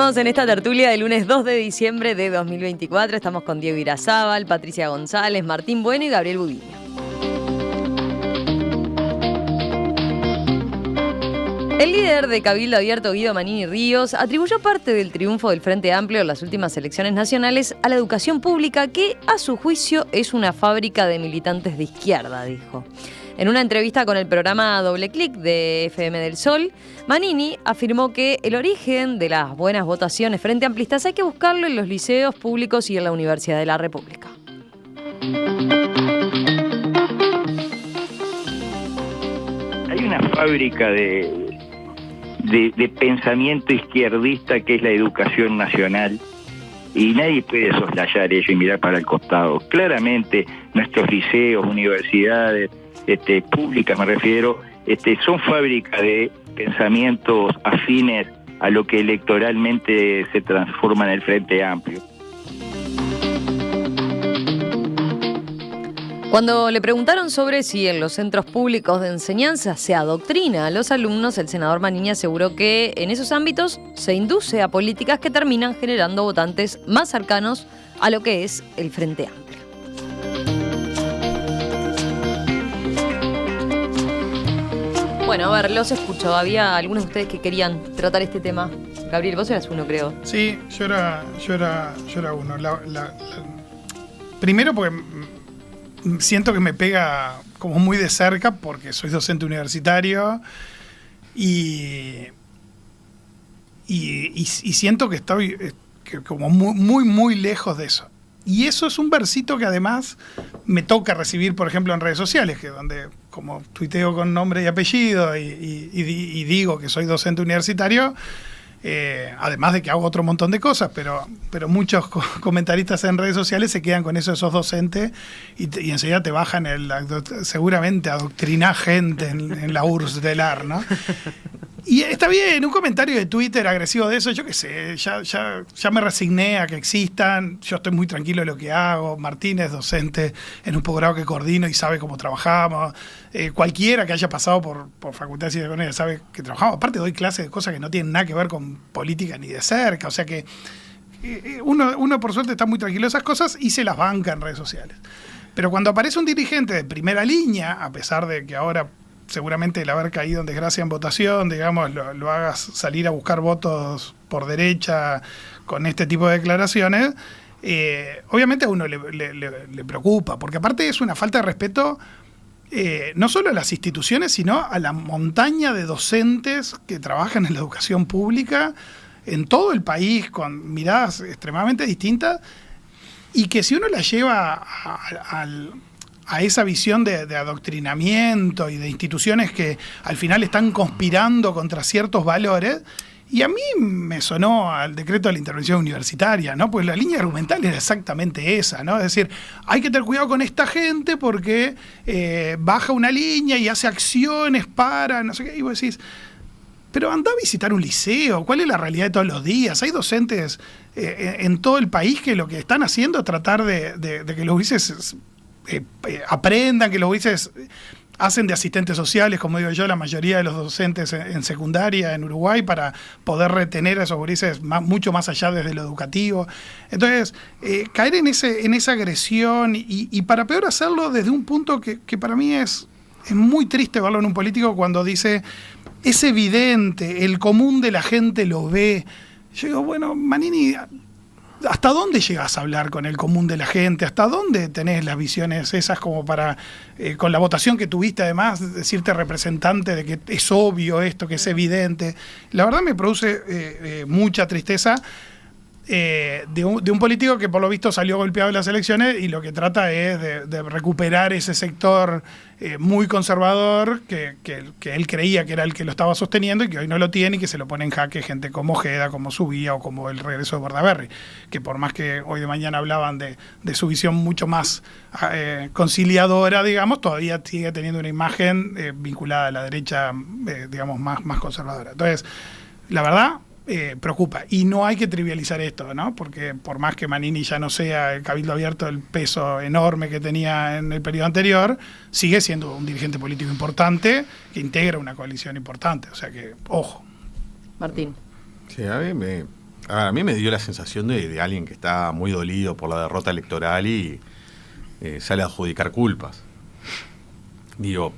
Seguimos en esta tertulia del lunes 2 de diciembre de 2024. Estamos con Diego Irazábal, Patricia González, Martín Bueno y Gabriel Buguiño. El líder de Cabildo Abierto, Guido Manini Ríos, atribuyó parte del triunfo del Frente Amplio en las últimas elecciones nacionales a la educación pública, que, a su juicio, es una fábrica de militantes de izquierda, dijo. En una entrevista con el programa Doble Clic de FM del Sol, Manini afirmó que el origen de las buenas votaciones frente amplistas hay que buscarlo en los liceos públicos y en la Universidad de la República. Hay una fábrica de pensamiento izquierdista que es la educación nacional, y nadie puede soslayar ello y mirar para el costado. Claramente nuestros liceos, universidades públicas, me refiero, son fábricas de pensamientos afines a lo que electoralmente se transforma en el Frente Amplio. Cuando le preguntaron sobre si en los centros públicos de enseñanza se adoctrina a los alumnos, el senador Manini aseguró que en esos ámbitos se induce a políticas que terminan generando votantes más cercanos a lo que es el Frente Amplio. Bueno, a ver, los escucho. Había algunos de ustedes que querían tratar este tema. Gabriel, vos eras uno, creo. Sí, yo era uno. Primero porque siento que me pega como muy de cerca porque soy docente universitario y siento que estoy como muy lejos de eso. Y eso es un versito que además me toca recibir, por ejemplo, en redes sociales, que donde como tuiteo con nombre y apellido y digo que soy docente universitario, además de que hago otro montón de cosas, pero muchos comentaristas en redes sociales se quedan con eso de sos docente y enseguida te bajan seguramente adoctrinar gente en la URSS del AR, ¿no? Y está bien, un comentario de Twitter agresivo de eso, yo qué sé, ya me resigné a que existan, yo estoy muy tranquilo de lo que hago, Martín es docente en un posgrado que coordino y sabe cómo trabajamos, cualquiera que haya pasado por Facultad de Ciencias Económicas sabe que trabajamos, aparte doy clases de cosas que no tienen nada que ver con política ni de cerca, o sea que uno por suerte está muy tranquilo de esas cosas y se las banca en redes sociales. Pero cuando aparece un dirigente de primera línea, a pesar de que ahora seguramente el haber caído en desgracia en votación, digamos, lo hagas salir a buscar votos por derecha con este tipo de declaraciones, obviamente a uno le preocupa, porque aparte es una falta de respeto no solo a las instituciones, sino a la montaña de docentes que trabajan en la educación pública en todo el país con miradas extremadamente distintas y que si uno la lleva a esa visión de adoctrinamiento y de instituciones que al final están conspirando contra ciertos valores, y a mí me sonó al decreto de la intervención universitaria, ¿no? Pues la línea argumental era exactamente esa, ¿no? Es decir, hay que tener cuidado con esta gente porque baja una línea y hace acciones para, no sé qué, y vos decís, pero anda a visitar un liceo, ¿cuál es la realidad de todos los días? Hay docentes en todo el país que lo que están haciendo es tratar de que los gurises aprendan, que los gurises hacen de asistentes sociales, como digo yo, la mayoría de los docentes en secundaria en Uruguay, para poder retener a esos gurises mucho más allá desde lo educativo. Entonces, caer en esa agresión y para peor hacerlo desde un punto que para mí es muy triste verlo en un político cuando dice, es evidente, el común de la gente lo ve. Yo digo, bueno, Manini, ¿hasta dónde llegas a hablar con el común de la gente? ¿Hasta dónde tenés las visiones esas como para, con la votación que tuviste además, decirte representante de que es obvio esto, que es evidente? La verdad me produce mucha tristeza de un político que por lo visto salió golpeado en las elecciones y lo que trata es de recuperar ese sector muy conservador que él creía que era el que lo estaba sosteniendo y que hoy no lo tiene y que se lo pone en jaque gente como Ojeda, como Subía o como el regreso de Bordaberry, que por más que hoy de mañana hablaban de su visión mucho más conciliadora, digamos, todavía sigue teniendo una imagen vinculada a la derecha, digamos, más conservadora. Entonces, la verdad, preocupa. Y no hay que trivializar esto, ¿no? Porque por más que Manini ya no sea el Cabildo Abierto el peso enorme que tenía en el periodo anterior, sigue siendo un dirigente político importante que integra una coalición importante. O sea que, ojo. Martín. Sí, a mí A mí me dio la sensación de alguien que está muy dolido por la derrota electoral y sale a adjudicar culpas. Digo,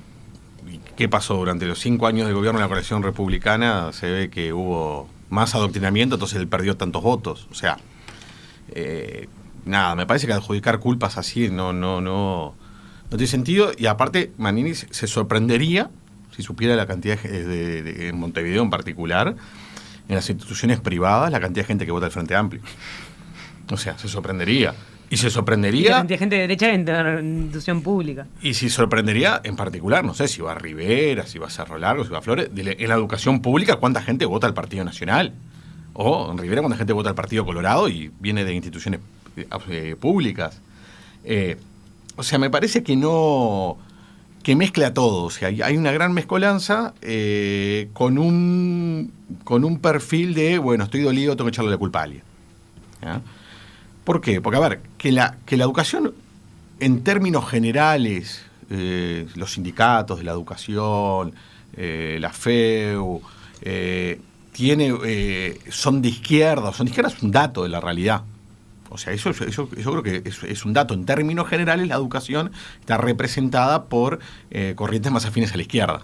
¿qué pasó? Durante los 5 años de gobierno de la coalición republicana se ve que hubo más adoctrinamiento, entonces él perdió tantos votos. O sea, nada, me parece que adjudicar culpas así no tiene sentido. Y aparte, Manini se sorprendería si supiera la cantidad en Montevideo en particular, en las instituciones privadas, la cantidad de gente que vota al Frente Amplio. O sea, se sorprendería. Y se sorprendería... Y la cantidad de gente de derecha en la institución pública. Y si sorprendería, en particular, no sé, si va a Rivera, si va a Cerro Largo, si va a Flores, en la educación pública, ¿cuánta gente vota al Partido Nacional? O en Rivera, ¿cuánta gente vota al Partido Colorado y viene de instituciones públicas? O sea, me parece que que mezcla todo. O sea, hay una gran mezcolanza con un perfil de, bueno, estoy dolido, tengo que echarle la culpa a alguien. ¿Ya? ¿Por qué? Porque, a ver, que la educación, en términos generales, los sindicatos de la educación, la FEU, son de izquierda es un dato de la realidad. O sea, eso creo que es un dato. En términos generales, la educación está representada por corrientes más afines a la izquierda.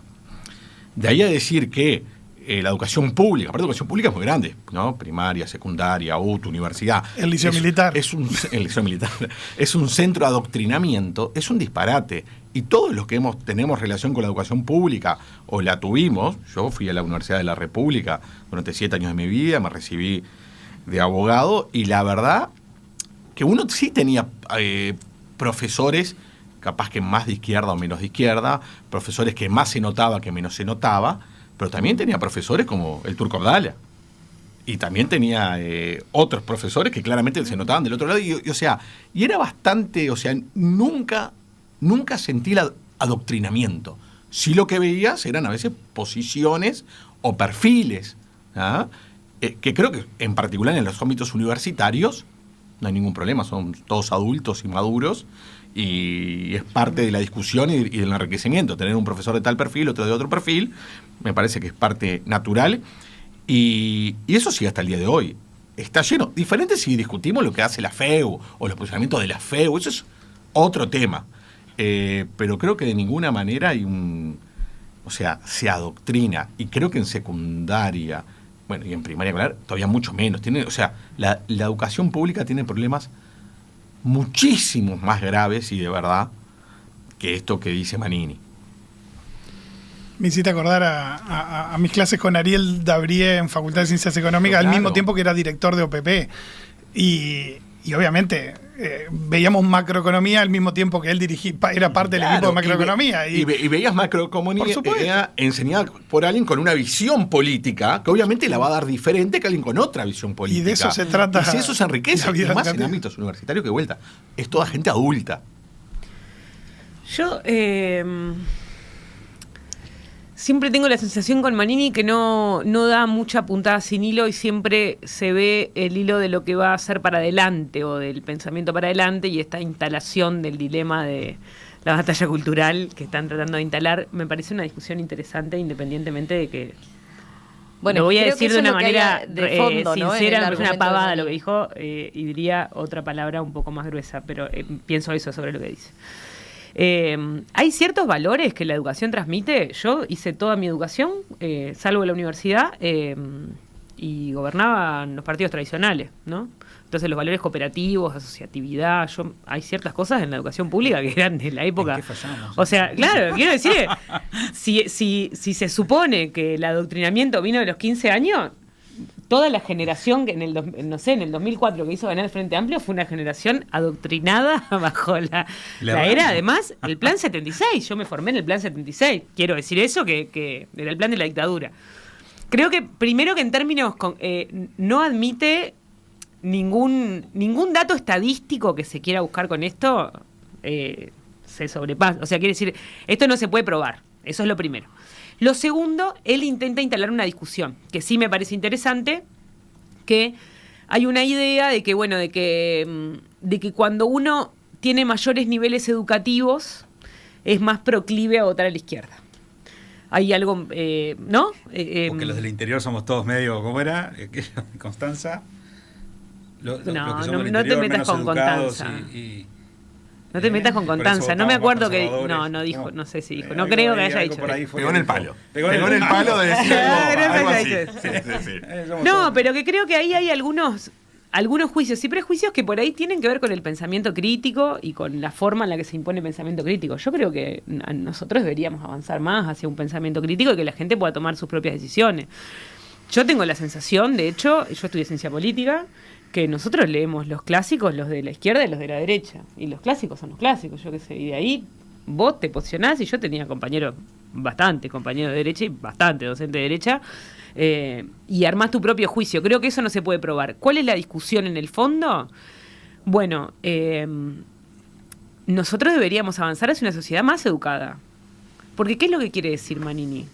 De ahí a decir que la educación pública, aparte la educación pública es muy grande, ¿no? Primaria, secundaria, UTU, universidad. El liceo militar. El liceo militar. Es un centro de adoctrinamiento, es un disparate. Y todos los que tenemos relación con la educación pública, o la tuvimos, yo fui a la Universidad de la República durante 7 años de mi vida, me recibí de abogado, y la verdad que uno sí tenía profesores, capaz que más de izquierda o menos de izquierda, profesores que más se notaba que menos se notaba, pero también tenía profesores como el Turco Abdala. Y también tenía otros profesores que claramente se notaban del otro lado. Y era bastante, o sea, nunca sentí el adoctrinamiento. Sí, lo que veías eran a veces posiciones o perfiles, ¿ah? Que creo que en particular en los ámbitos universitarios no hay ningún problema, son todos adultos y maduros, y es parte de la discusión y del enriquecimiento. Tener un profesor de tal perfil, otro de otro perfil, me parece que es parte natural, y eso sigue hasta el día de hoy. Está lleno. Diferente si discutimos lo que hace la FEU o los posicionamientos de la FEU, eso es otro tema. Pero creo que de ninguna manera se adoctrina, y creo que en secundaria, bueno, y en primaria, claro, todavía mucho menos. La educación pública tiene problemas muchísimos más graves y de verdad que esto que dice Manini. Me hiciste acordar a mis clases con Ariel Dabrié en Facultad de Ciencias Económicas, al mismo tiempo que era director de OPP. Y obviamente veíamos macroeconomía al mismo tiempo que él era parte del equipo de macroeconomía. Y veías macroeconomía enseñada por alguien con una visión política, que obviamente la va a dar diferente que alguien con otra visión política. Y de eso se trata. Y si eso se enriquece, y más en ámbitos universitarios, que vuelta, es toda gente adulta. Yo siempre tengo la sensación con Manini que no da mucha puntada sin hilo, y siempre se ve el hilo de lo que va a hacer para adelante, o del pensamiento para adelante, y esta instalación del dilema de la batalla cultural que están tratando de instalar me parece una discusión interesante, independientemente de que... Bueno, lo voy a decir de una manera de fondo, sincera, ¿no? me parece una pavada lo que dijo, y diría otra palabra un poco más gruesa, pero pienso eso sobre lo que dice. Hay ciertos valores que la educación transmite. Yo hice toda mi educación, salvo la universidad, y gobernaban los partidos tradicionales, ¿no? Entonces los valores cooperativos, asociatividad, hay ciertas cosas en la educación pública que eran de la época. ¿En qué fallamos? O sea, claro, quiero decir, si se supone que el adoctrinamiento vino de los 15 años, toda la generación que en el 2004 que hizo ganar el Frente Amplio fue una generación adoctrinada bajo la era, además, el Plan 76. Yo me formé en el Plan 76. Quiero decir eso, que era el plan de la dictadura. Creo que, primero, que en términos no admite ningún dato estadístico que se quiera buscar con esto, se sobrepasa. O sea, quiere decir, esto no se puede probar. Eso es lo primero. Lo segundo, él intenta instalar una discusión, que sí me parece interesante, que hay una idea de que, bueno, de que cuando uno tiene mayores niveles educativos, es más proclive a votar a la izquierda. Hay algo, ¿no? Porque los del interior somos todos medio, ¿cómo era? Constanza. No que somos te del interior, metas menos con educados Constanza. No te metas con por eso Constanza. No me votamos acuerdo más que. conservadores. No dijo, no sé si dijo. Algo No creo que ahí, haya algo dicho. por ahí fue Pegó en que el dijo. palo. Pegó en el palo de decir algo así. No, pero que creo que ahí hay algunos juicios y prejuicios que por ahí tienen que ver con el pensamiento crítico y con la forma en la que se impone el pensamiento crítico. Yo creo que nosotros deberíamos avanzar más hacia un pensamiento crítico y que la gente pueda tomar sus propias decisiones. Yo tengo la sensación, de hecho, yo estudié ciencia política, que nosotros leemos los clásicos, los de la izquierda y los de la derecha. Y los clásicos son los clásicos, yo qué sé. Y de ahí vos te posicionás, y yo tenía compañeros de derecha y bastante docente de derecha, y armás tu propio juicio. Creo que eso no se puede probar. ¿Cuál es la discusión en el fondo? Bueno, nosotros deberíamos avanzar hacia una sociedad más educada. Porque ¿qué es lo que quiere decir Manini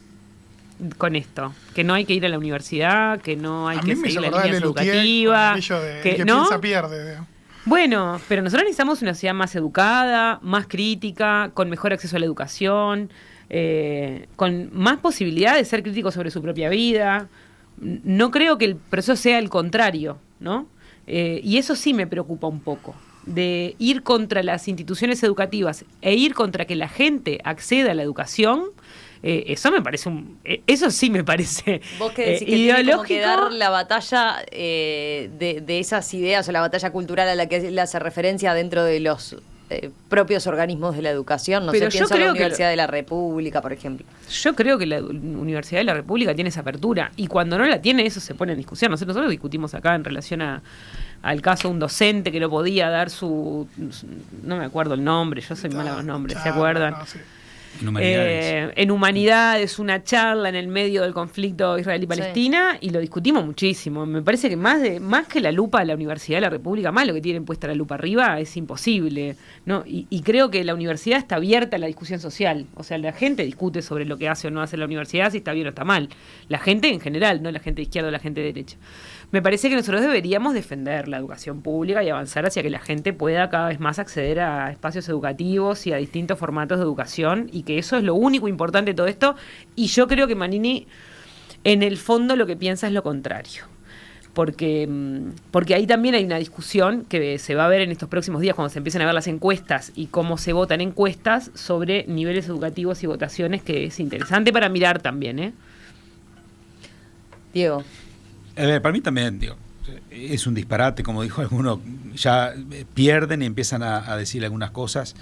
con esto? Que no hay que ir a la universidad, que no hay que seguir la línea educativa, que ¿no? piensa pierde. Bueno, pero nosotros necesitamos una sociedad más educada, más crítica, con mejor acceso a la educación, con más posibilidad de ser crítico sobre su propia vida. No creo que el proceso sea el contrario, ¿no? Y eso sí me preocupa un poco, de ir contra las instituciones educativas e ir contra que la gente acceda a la educación. Eso sí me parece Vos que decís que ideológico. tiene como que dar la batalla de esas ideas o la batalla cultural a la que le hace referencia dentro de los propios organismos de la educación. No Pero sé, yo pienso en la creo que Universidad de la República, por ejemplo. Yo creo que la Universidad de la República tiene esa apertura, y cuando no la tiene, eso se pone en discusión. Nosotros discutimos acá en relación al caso de un docente que no podía dar no me acuerdo el nombre, yo soy mala con los nombres, ¿se acuerdan? No, sí. En Humanidades, una charla en el medio del conflicto Israel y Palestina, y lo discutimos muchísimo. Me parece que más que la lupa de la Universidad de la República, más lo que tienen puesta la lupa arriba, es imposible, ¿no? Y creo que la universidad está abierta a la discusión social. O sea, la gente discute sobre lo que hace o no hace la universidad, si está bien o está mal. La gente en general, no la gente de izquierda o la gente de derecha. Me parece que nosotros deberíamos defender la educación pública y avanzar hacia que la gente pueda cada vez más acceder a espacios educativos y a distintos formatos de educación, y que eso es lo único importante de todo esto. Y yo creo que Manini, en el fondo, lo que piensa es lo contrario. Porque ahí también hay una discusión que se va a ver en estos próximos días cuando se empiecen a ver las encuestas y cómo se votan encuestas sobre niveles educativos y votaciones, que es interesante para mirar también, Diego. Para mí también, digo, es un disparate, como dijo alguno, ya pierden y empiezan a decir algunas cosas.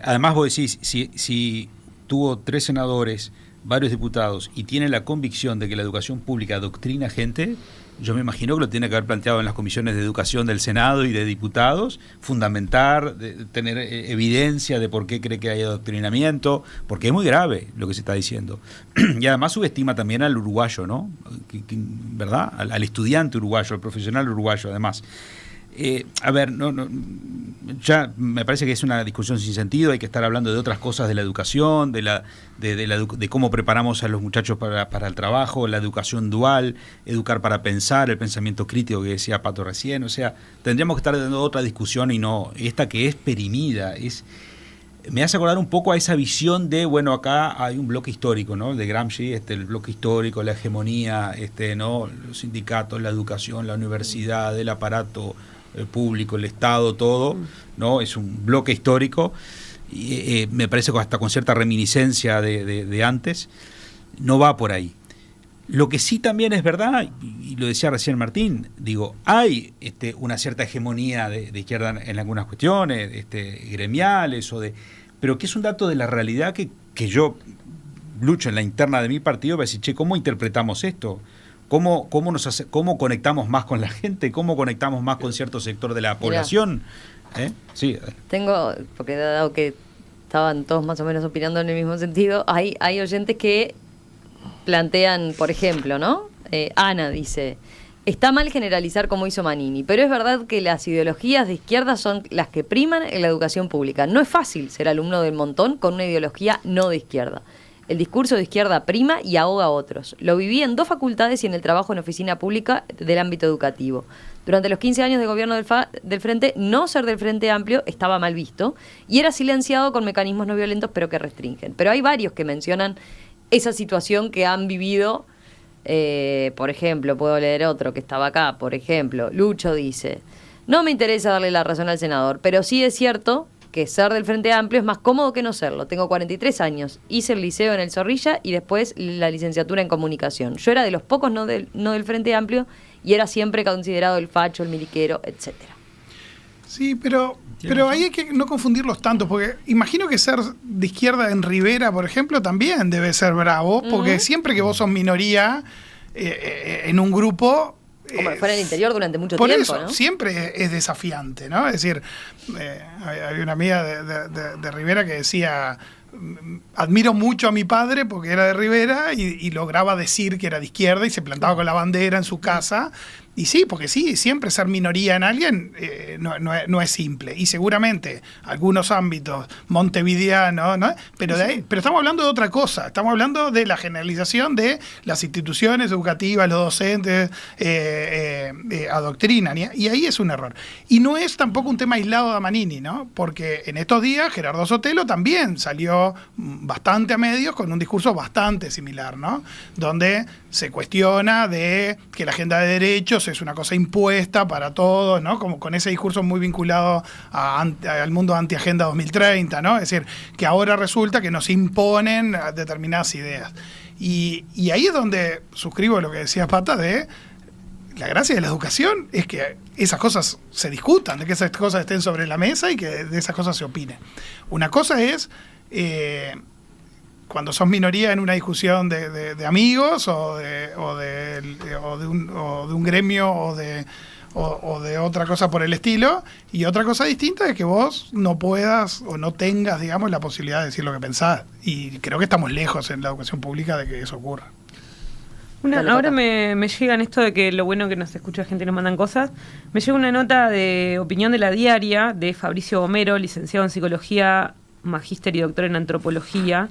Además vos decís, si tuvo 3 senadores, varios diputados, y tiene la convicción de que la educación pública adoctrina gente, yo me imagino que lo tiene que haber planteado en las comisiones de educación del Senado y de diputados, fundamentar, tener evidencia de por qué cree que hay adoctrinamiento, porque es muy grave lo que se está diciendo. Y además subestima también al uruguayo, ¿no? ¿Verdad? Al estudiante uruguayo, al profesional uruguayo, además. A ver, ya me parece que es una discusión sin sentido. Hay que estar hablando de otras cosas, de la educación, de cómo preparamos a los muchachos para el trabajo, la educación dual, educar para pensar, el pensamiento crítico que decía Pato recién. O sea, tendríamos que estar dando otra discusión, y no esta que es perimida. Me hace acordar un poco a esa visión de, bueno, acá hay un bloque histórico, ¿no? De Gramsci, el bloque histórico, la hegemonía, ¿no? Los sindicatos, la educación, la universidad, el aparato público, el Estado, todo, ¿no? Es un bloque histórico, y me parece que hasta con cierta reminiscencia de antes. No va por ahí. Lo que sí también es verdad, y lo decía recién Martín, digo, hay una cierta hegemonía de izquierda en algunas cuestiones, gremiales, pero que es un dato de la realidad que yo lucho en la interna de mi partido para decir, che, ¿cómo interpretamos esto? ¿Cómo conectamos más con la gente? ¿Cómo conectamos más con cierto sector de la población? Sí. Porque dado que estaban todos más o menos opinando en el mismo sentido, hay oyentes que plantean, por ejemplo, ¿no? Ana dice, está mal generalizar como hizo Manini, pero es verdad que las ideologías de izquierda son las que priman en la educación pública. No es fácil ser alumno del montón con una ideología no de izquierda. El discurso de izquierda prima y ahoga a otros. Lo viví en 2 facultades y en el trabajo en oficina pública del ámbito educativo. Durante los 15 años de gobierno del Frente, no ser del Frente Amplio estaba mal visto y era silenciado con mecanismos no violentos, pero que restringen. Pero hay varios que mencionan esa situación que han vivido Por ejemplo, puedo leer otro que estaba acá. Por ejemplo, Lucho dice: no me interesa darle la razón al senador, pero sí es cierto que ser del Frente Amplio es más cómodo que no serlo. Tengo 43 años, hice el liceo en el Zorrilla y después la licenciatura en comunicación. Yo era de los pocos no del Frente Amplio y era siempre considerado el facho, el miliquero, etcétera. Sí, pero ahí hay que no confundirlos tanto, porque imagino que ser de izquierda en Rivera, por ejemplo, también debe ser bravo, porque siempre que vos sos minoría en un grupo... Como fuera en el interior durante mucho por tiempo, eso, ¿no? siempre es desafiante, ¿no? Es decir, había una amiga de Rivera que decía: admiro mucho a mi padre porque era de Rivera y lograba decir que era de izquierda y se plantaba con la bandera en su casa. Y sí, porque sí, siempre ser minoría en alguien no es simple. Y seguramente algunos ámbitos montevideanos, ¿no? Pero estamos hablando de otra cosa. Estamos hablando de la generalización de las instituciones educativas, los docentes adoctrinan. Y ahí es un error. Y no es tampoco un tema aislado de Amanini, ¿no? Porque en estos días Gerardo Sotelo también salió bastante a medios con un discurso bastante similar, ¿no? Donde se cuestiona de que la agenda de derechos es una cosa impuesta para todos, ¿no? Como con ese discurso muy vinculado al mundo anti-agenda 2030, ¿no? Es decir, que ahora resulta que nos imponen determinadas ideas. Y ahí es donde suscribo lo que decía Pata de la gracia de la educación es que esas cosas se discutan, de que esas cosas estén sobre la mesa y que de esas cosas se opine. Una cosa es cuando sos minoría en una discusión de amigos o de un gremio o de otra cosa por el estilo, y otra cosa distinta es que vos no puedas o no tengas, digamos, la posibilidad de decir lo que pensás. Y creo que estamos lejos en la educación pública de que eso ocurra. Ahora me llegan esto de que lo bueno que nos escucha gente y nos mandan cosas. Me llega una nota de opinión de La Diaria de Fabricio Gomero, licenciado en Psicología, magíster y doctor en Antropología,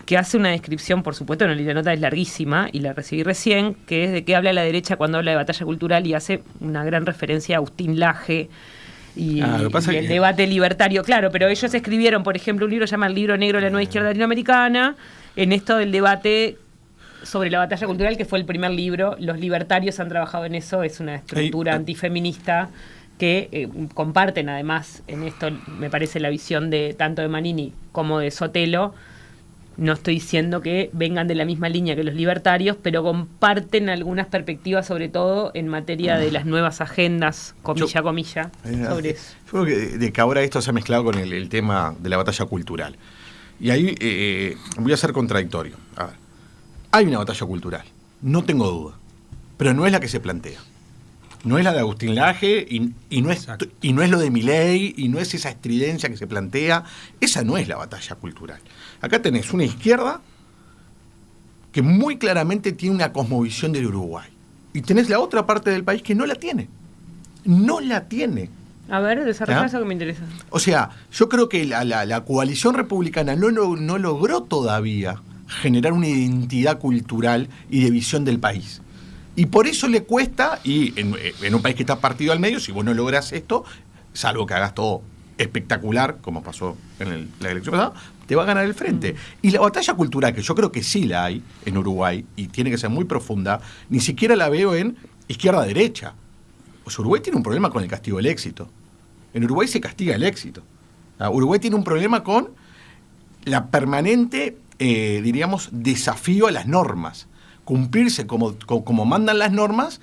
que hace una descripción, por supuesto, la nota es larguísima y la recibí recién, que es de qué habla la derecha cuando habla de batalla cultural, y hace una gran referencia a Agustín Laje y el debate libertario. Claro, pero ellos escribieron, por ejemplo, un libro que se llama El Libro Negro de la Nueva Izquierda Latinoamericana, en esto del debate sobre la batalla cultural, que fue el primer libro. Los libertarios han trabajado en eso, es una estructura antifeminista que comparten además en esto, me parece, la visión de tanto de Manini como de Sotelo. No estoy diciendo que vengan de la misma línea que los libertarios, pero comparten algunas perspectivas, sobre todo en materia de las nuevas agendas, comilla, sobre eso. Yo creo de que ahora esto se ha mezclado con el tema de la batalla cultural. Y ahí voy a ser contradictorio. A ver, hay una batalla cultural, no tengo duda, pero no es la que se plantea. No es la de Agustín Laje y no es lo de Milei y no es esa estridencia que se plantea. Esa no es la batalla cultural. Acá tenés una izquierda que muy claramente tiene una cosmovisión del Uruguay. Y tenés la otra parte del país que no la tiene. No la tiene. A ver, desarrolla eso que me interesa. O sea, yo creo que la coalición republicana no logró todavía generar una identidad cultural y de visión del país. Y por eso le cuesta, y en un país que está partido al medio, si vos no lográs esto, salvo que hagas todo espectacular, como pasó en la elección pasada, te va a ganar el frente. Y la batalla cultural, que yo creo que sí la hay en Uruguay, y tiene que ser muy profunda, ni siquiera la veo en izquierda-derecha. Pues Uruguay tiene un problema con el castigo del éxito. En Uruguay se castiga el éxito. Uruguay tiene un problema con la permanente, diríamos, desafío a las normas. Cumplirse como mandan las normas.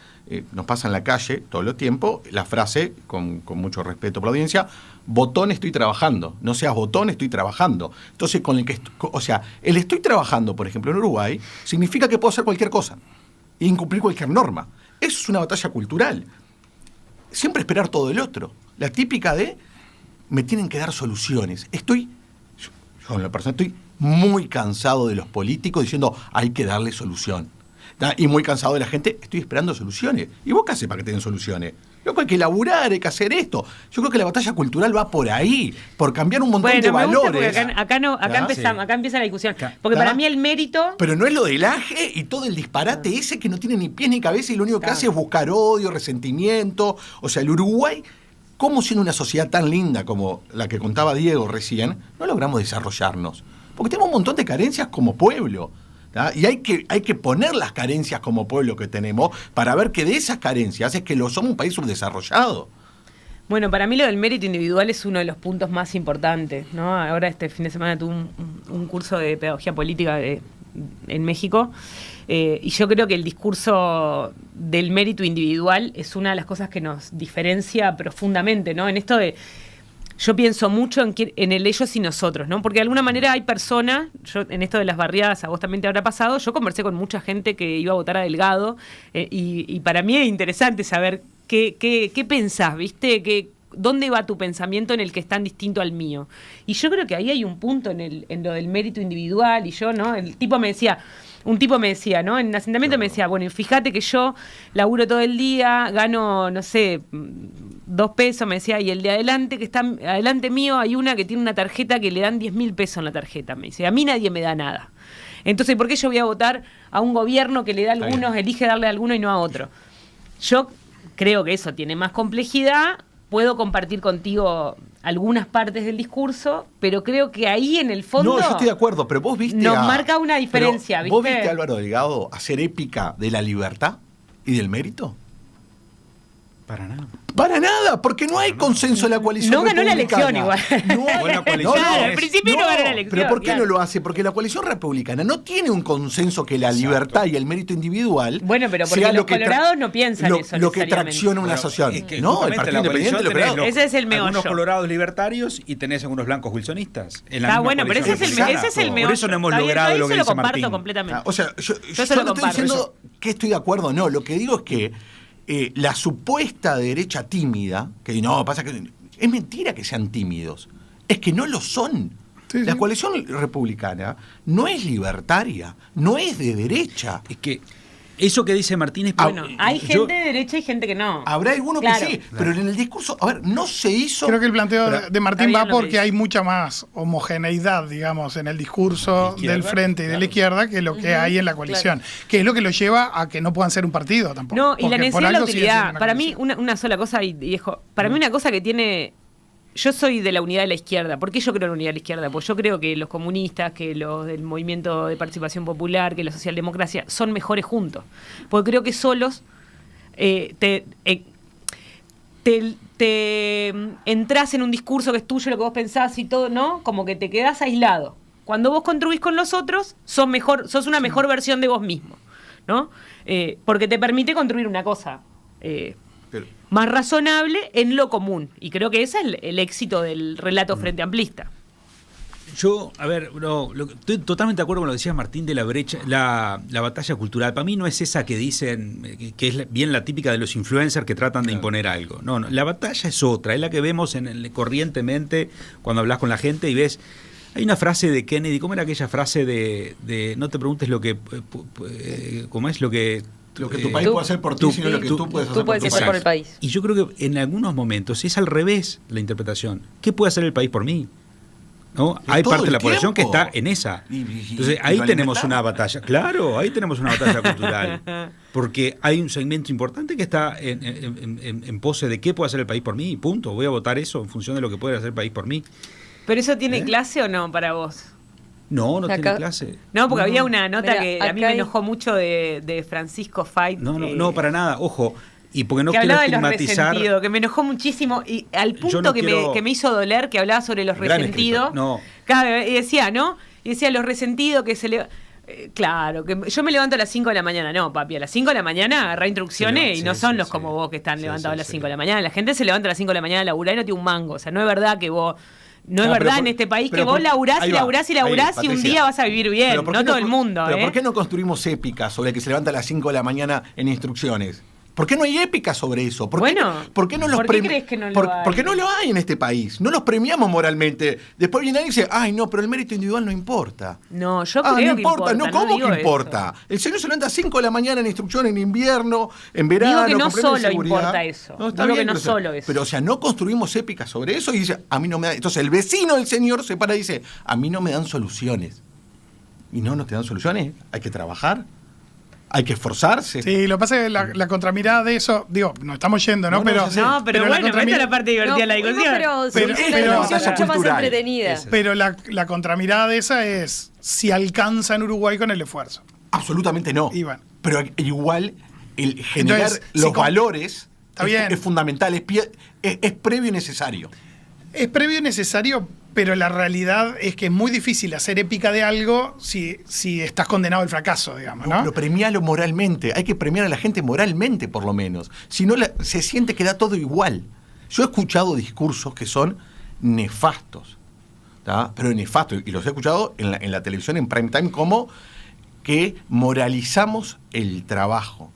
Nos pasa en la calle todo el tiempo la frase, con mucho respeto por la audiencia: botón, estoy trabajando. No seas botón, estoy trabajando. Entonces, el estoy trabajando, por ejemplo, en Uruguay, significa que puedo hacer cualquier cosa e incumplir cualquier norma. Eso es una batalla cultural. Siempre esperar todo del otro. La típica de me tienen que dar soluciones. Yo en la persona estoy muy cansado de los políticos diciendo hay que darle solución. Y muy cansado de la gente, estoy esperando soluciones. ¿Y vos qué haces para que tengan soluciones? Loco, hay que laburar, hay que hacer esto. Yo creo que la batalla cultural va por ahí, por cambiar un montón de valores. Acá empieza la discusión. Porque para mí el mérito... Pero no es lo del AGE y todo el disparate ese que no tiene ni pies ni cabeza y lo único que hace es buscar odio, resentimiento. O sea, el Uruguay, ¿cómo siendo una sociedad tan linda como la que contaba Diego recién, no logramos desarrollarnos? Porque tenemos un montón de carencias como pueblo. ¿tá? Y hay que poner las carencias como pueblo que tenemos para ver que de esas carencias es que somos un país subdesarrollado. Bueno, para mí lo del mérito individual es uno de los puntos más importantes, ¿no? Ahora este fin de semana tuve un curso de pedagogía política en México, y yo creo que el discurso del mérito individual es una de las cosas que nos diferencia profundamente, ¿no? En esto de... Yo pienso mucho en el ellos y nosotros, ¿no? Porque de alguna manera hay personas, yo en esto de las barriadas, a vos también te habrá pasado, yo conversé con mucha gente que iba a votar a Delgado, y para mí es interesante saber qué pensás, ¿viste? ¿Dónde va tu pensamiento en el que es tan distinto al mío? Y yo creo que ahí hay un punto en lo del mérito individual, y yo, ¿no? Un tipo me decía, ¿no? En el asentamiento me decía, bueno, fíjate que yo laburo todo el día, gano, no sé, 2 pesos, me decía, y el de adelante, que está adelante mío, hay una que tiene una tarjeta que le dan 10.000 pesos en la tarjeta, me dice, a mí nadie me da nada. Entonces, ¿por qué yo voy a votar a un gobierno que le da a algunos, elige darle a alguno y no a otro? Yo creo que eso tiene más complejidad, puedo compartir contigo algunas partes del discurso, pero creo que ahí en el fondo... No, yo estoy de acuerdo, pero vos viste... Nos marca una diferencia, ¿viste? ¿Vos viste a Álvaro Delgado hacer épica de la libertad y del mérito? Para nada. Para nada, porque no hay consenso en la coalición No ganó la republicana. elección igual. No hay Buena coalición. Claro, al principio no ganó la elección. Pero ¿por qué claro. no lo hace? Porque la coalición republicana no tiene un consenso que la libertad y el mérito individual Bueno, pero porque sea los colorados no piensan eso lo que necesariamente. tracciona una Bueno, sociedad. es que No, el justamente Partido la Independiente coalición lo tenés creó. Ese es el meollo. Algunos colorados libertarios y tenés algunos blancos wilsonistas. En la misma Bueno, pero coalición ese es el meollo. Por eso no hemos Está bien, logrado ahí lo que se lo dice comparto Martín. completamente. O sea, yo se lo no estoy comparto. diciendo que estoy de acuerdo o no. Lo que digo es que la supuesta derecha tímida, que no, pasa que es mentira que sean tímidos, es que no lo son. Sí, La sí. coalición republicana no es libertaria, no es de derecha. Es que eso que dice Martín es... Bueno, hay gente de derecha y gente que no. Habrá alguno Claro. que sí, pero en el discurso, a ver, no se hizo... Creo que el planteo de Martín Está va bien lo que porque dice. hay mucha más homogeneidad, digamos, en el discurso Izquierda, del frente y de la claro. izquierda que lo que hay en la coalición. Que es lo que lo lleva a que no puedan ser un partido tampoco. No, y la Porque por necesidad de la algo sigue siendo utilidad. una Para mí, coalición. una sola cosa, y dejo. Para mí, una cosa que tiene. Yo soy de la unidad de la izquierda. ¿Por qué yo creo en la unidad de la izquierda? Pues yo creo que los comunistas, que los del movimiento de participación popular, que la socialdemocracia son mejores juntos. Porque creo que solos te entras en un discurso que es tuyo, lo que vos pensás y todo, ¿no? Como que te quedás aislado. Cuando vos construís con los otros, sos una mejor versión de vos mismo, ¿no? Porque te permite construir una cosa Pero- más razonable en lo común. Y creo que ese es el éxito del relato frente amplista. Yo, a ver, estoy totalmente de acuerdo con lo que decía Martín de la brecha, la batalla cultural. Para mí no es esa que dicen, que es bien la típica de los influencers que tratan de imponer algo. No, la batalla es otra, es la que vemos corrientemente cuando hablas con la gente y ves... Hay una frase de Kennedy, ¿cómo era aquella frase de no te preguntes lo que... ¿Cómo es lo que... Lo que tu país Tú- puede hacer por ti, sino lo que tú puedes hacer Tú puedes por tu hacer país. por el país. Y yo creo que en algunos momentos es al revés la interpretación. ¿Qué puede hacer el país por mí? ¿No? Pero Hay todo parte de el la población que tiempo. está en esa. Entonces y ahí lo tenemos alimentamos. una batalla. Claro, ahí tenemos una batalla cultural. Porque hay un segmento importante que está en pose de qué puede hacer el país por mí. Y punto. Voy a votar eso en función de lo que puede hacer el país por mí. ¿Pero eso tiene clase o no para vos? No Acá- tiene clase. No, porque había una nota Mira, que a mí acá me hay- enojó mucho de Francisco Fait. No, para nada. Ojo. Y porque no que quiero hablaba de los estigmatizar. resentidos, que me enojó muchísimo y al punto no que quiero- me hizo doler, que hablaba sobre los Gran resentidos. escritor. No. Claro, y decía, ¿no? Y decía los resentidos que se le... claro, que yo me levanto a las 5 de la mañana. No, papi, a las 5 de la mañana agarrá instrucciones Sí, y no sí, son sí, los sí. como vos que están Sí, levantados a sí, las sí. 5 de la mañana. La gente se levanta a las 5 de la mañana a laburar y no tiene un mango. O sea, no es verdad que vos... No es Ah, pero verdad por- en este país que pero vos por- laburás ahí y va, laburás y ahí, laburás y un Patricia. día vas a vivir bien. Pero ¿por No qué todo el mundo, Pero ¿eh? ¿por qué no construimos épicas sobre el que se levanta a las 5 de la mañana en instrucciones? ¿Por qué no hay épicas sobre eso? ¿Por Bueno, ¿por qué no los ¿por qué premi- crees que no lo por- hay? Porque no lo hay en este país. No los premiamos moralmente. Después viene alguien y dice, ay, no, pero el mérito individual no importa. No, yo Ah, creo no que importa, no, ¿cómo digo que eso. importa? El señor se levanta a 5 de la mañana en instrucciones en invierno, en verano. Digo que no con premio de solo seguridad. importa eso. No, está Digo bien, que no pero, solo eso. Pero, o sea, no construimos épicas sobre eso y dice, a mí no me da. Entonces, el vecino del señor se para y dice, a mí no me dan soluciones. Y no te dan soluciones, hay que trabajar. Hay que esforzarse. Sí, lo que pasa es que la contramirada de eso, digo, nos estamos yendo, ¿no? No, ya sé. No, pero bueno, esta es la parte divertida de la discusión. Pero Pero- es una pero- discusión mucho más cultural. entretenida. Eso. Pero la contramirada de esa es si alcanza en Uruguay con el esfuerzo. Absolutamente no. Y bueno. Pero igual el generar Entonces, los si valores Está bien. es fundamental, es previo y necesario. Es previo y necesario, pero la realidad es que es muy difícil hacer épica de algo si estás condenado al fracaso, digamos, ¿no? Pero premialo moralmente. Hay que premiar a la gente moralmente, por lo menos. Si no, se siente que da todo igual. Yo he escuchado discursos que son nefastos, ¿tá? Pero nefastos. Y los he escuchado en la televisión, en prime time, como que moralizamos el trabajo.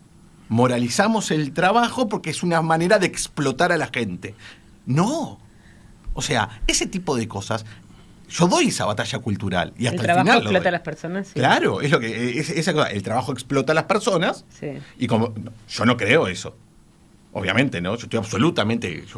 Moralizamos el trabajo porque es una manera de explotar a la gente. No. O sea, ese tipo de cosas, yo doy esa batalla cultural y hasta El el trabajo final lo explota doy. a las personas. Sí. Claro, es lo que esa cosa, el trabajo explota a las personas. Sí. Y como yo no creo eso. Obviamente, ¿no? Yo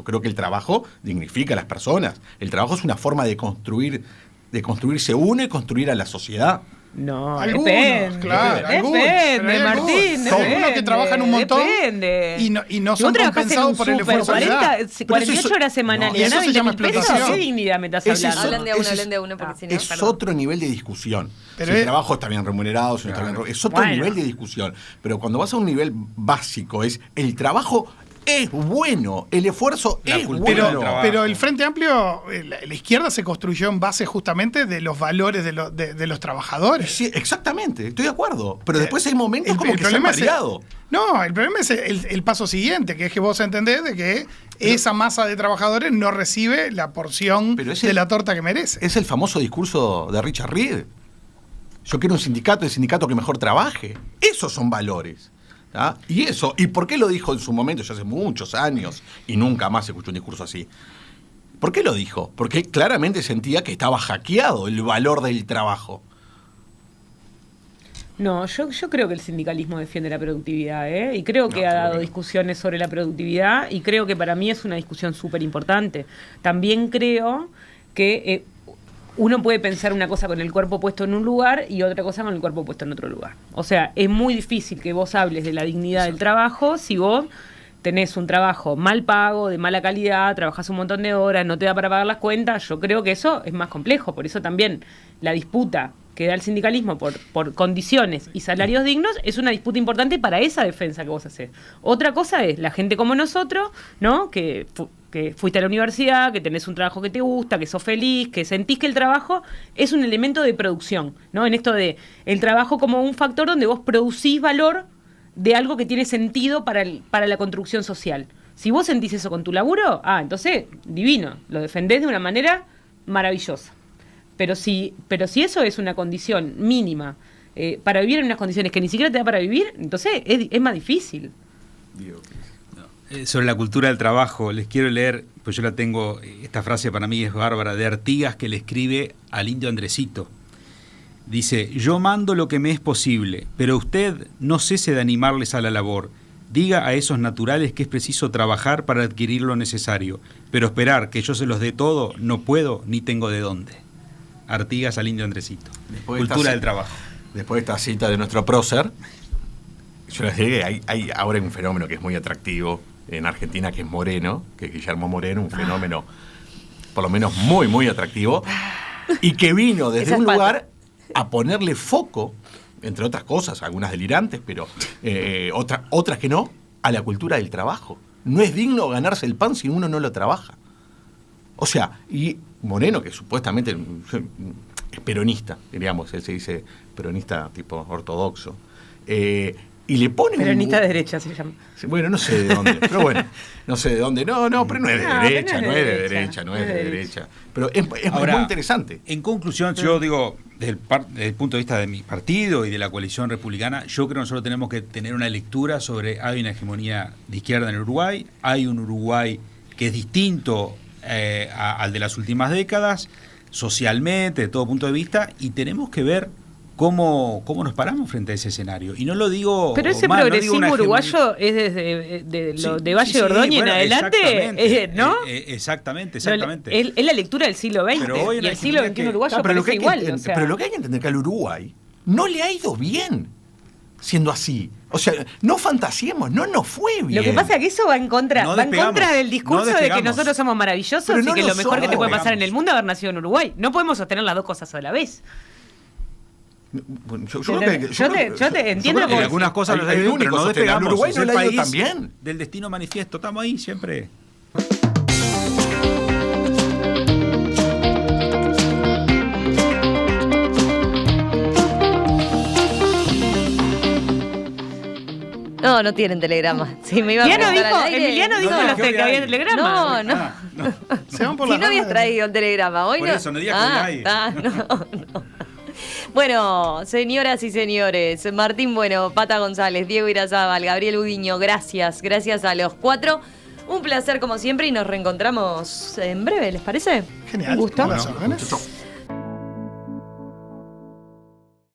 creo que el trabajo dignifica a las personas. El trabajo es una forma de construirse uno y construir a la sociedad. No, Algunos, depende. claro, algunos, pero Depende, hay Martín. algunos. Son Depende, unos que trabajan un montón depende. y no Si son vos trabajás en compensados un por el súper, esfuerzo que da. 48 horas semanales, no, eso ganás se llama 20.000 pesos, explotación. ¿qué dignidad me estás Ese es hablando? Hablan de a uno, porque si no, Es perdón. otro nivel de discusión. Pero Si el es- trabajo está bien remunerado, si no está bien remunerado, es otro Bueno. nivel de discusión. Pero cuando vas a un nivel básico, es el trabajo es bueno, el esfuerzo La es cultura Pero, del bueno. trabajo. pero el Frente Amplio, la izquierda se construyó en base justamente de los valores de los trabajadores. Sí, exactamente, estoy de acuerdo. Pero después hay momentos El- como el que se han problema es el- variado. No, el problema es el paso siguiente, que es que vos entendés de que esa masa de trabajadores no recibe la porción Pero es de el- la torta que merece. Es el famoso discurso de Richard Reed. Yo quiero un sindicato, el sindicato que mejor trabaje. Esos son valores. ¿Tá? ¿Y por qué lo dijo en su momento, ya hace muchos años, y nunca más escuché un discurso así? ¿Por qué lo dijo? Porque claramente sentía que estaba hackeado el valor del trabajo. No, yo creo que el sindicalismo defiende la productividad, ¿eh? Y creo que ha dado discusiones sobre la productividad y creo que para mí es una discusión súper importante. También creo que uno puede pensar una cosa con el cuerpo puesto en un lugar y otra cosa con el cuerpo puesto en otro lugar. O sea, es muy difícil que vos hables de la dignidad del trabajo si vos tenés un trabajo mal pago, de mala calidad, trabajás un montón de horas, no te da para pagar las cuentas. Yo creo que eso es más complejo. Por eso también la disputa que da el sindicalismo por condiciones y salarios dignos es una disputa importante para esa defensa que vos hacés. Otra cosa es la gente como nosotros, ¿no? Que fuiste a la universidad, que tenés un trabajo que te gusta, que sos feliz, que sentís que el trabajo es un elemento de producción, ¿no? En esto de el trabajo como un factor donde vos producís valor de algo que tiene sentido para la construcción social. Si vos sentís eso con tu laburo, entonces, divino, lo defendés de una manera maravillosa. Pero si eso es una condición mínima para vivir en unas condiciones que ni siquiera te da para vivir, entonces es más difícil. Sobre la cultura del trabajo, les quiero leer, pues yo la tengo, esta frase para mí es bárbara, de Artigas, que le escribe al indio Andresito. Dice: yo mando lo que me es posible, pero usted no cese de animarles a la labor. Diga a esos naturales que es preciso trabajar para adquirir lo necesario, pero esperar que yo se los dé todo, no puedo ni tengo de dónde. Artigas al indio Andresito. Cultura del trabajo. Después de esta cita de nuestro prócer, yo les diría que hay ahora un fenómeno que es muy atractivo en Argentina, que es Moreno, que es Guillermo Moreno, un fenómeno por lo menos muy, muy atractivo, y que vino desde Esa un es lugar a ponerle foco, entre otras cosas, algunas delirantes, pero otras que no, a la cultura del trabajo. No es digno ganarse el pan si uno no lo trabaja. O sea, y Moreno, que supuestamente es peronista, diríamos, él se dice peronista tipo ortodoxo, y le pone Peronista de derecha se llama. Bueno, no sé de dónde, pero bueno, no sé de dónde. No, pero no es de No, derecha, pero no es de derecha, no es de derecha. Pero es Ahora, muy interesante. En conclusión, yo digo, desde el punto de vista de mi partido y de la coalición republicana, yo creo que nosotros tenemos que tener una lectura sobre, hay una hegemonía de izquierda en el Uruguay, hay un Uruguay que es distinto al de las últimas décadas, socialmente, de todo punto de vista, y tenemos que ver cómo nos paramos frente a ese escenario. Y no lo digo Pero ese mal, no digo progresismo una uruguayo es desde de Valle de Ordóñez en adelante, exactamente, ¿no? Exactamente. Es la lectura del siglo XX Pero hoy y la el siglo hegemonía XXI uruguayo Pero lo parece que hay que igual. O sea. pero lo que hay que entender es que al Uruguay no le ha ido bien. siendo así. O sea, no fantasiemos, no nos fue bien. Lo que pasa es que eso va en contra, No va en despegamos, contra del discurso no de que despegamos. nosotros somos maravillosos Pero y no que lo lo mejor que te puede somos. pasar en el mundo es haber nacido en Uruguay. No podemos sostener las dos cosas a la vez. Bueno, yo Yo creo que entiendo yo creo que En algunas cosas el lo pero único no sostenible. despegamos. Uruguay Es no el le ha ido país tan bien. del destino manifiesto. Estamos ahí siempre. No tienen telegrama. Sí, me iba a preguntar al aire. Emiliano dijo No, los que hoy que había hay. telegrama. No. Se van por Si las no habías ramas. traído el telegrama, hoy Por no. eso, no digas que hoy hay. No. Bueno, señoras y señores, Martín Bueno, Pata González, Diego Irazábal, Gabriel Udiño, gracias a los 4. Un placer como siempre y nos reencontramos en breve, ¿les parece? Genial. Un gusto. A las Bueno, órdenes. chau.